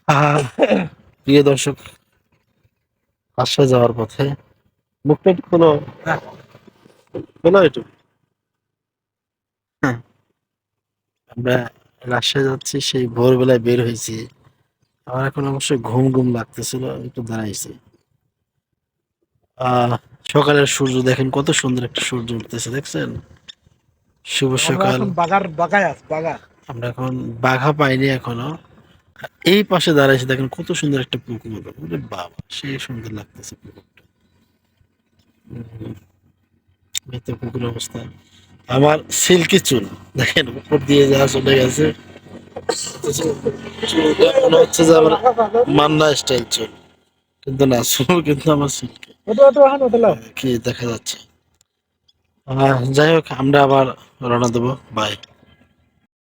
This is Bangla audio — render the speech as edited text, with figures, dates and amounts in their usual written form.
আহ, প্রিয় দর্শক, বাসায় যাওয়ার পথে মুখটা একটু খোলো, খোলো একটু। হ্যাঁ, আমরা রাজশাহী যাচ্ছি, সেই ভোরবেলায় বের হয়েছি। আমার এখন অবশ্যই ঘুম ঘুম লাগতেছিল, একটু দাঁড়াইছি। আহ সকালের সূর্য দেখেন, কত সুন্দর একটা সূর্য উঠতেছে, দেখছেন? শুভ আমরা সকাল। এখন বাগায় আছি, বাগা। আমরা এখন বাঘা পাইনি এখনো। এই পাশে দাঁড়াইছি, দেখেন কত সুন্দর একটা পুকুর। ওরে বাবা, সেই সুন্দর লাগতেছে পুকুরটা। এই তো পুকুরের অবস্থা। আমার সিল্কি চুল দেখেন, উপর দিয়ে যা চলে গেছে। চুলটা মনে হচ্ছে যে আমার মান্না স্টাইল চুল, কিন্তু না, চুল কিন্তু আমার সিল্কি। কি দেখা যাচ্ছে। যাই হোক, আমরা আবার রওনা দেবো। বাই।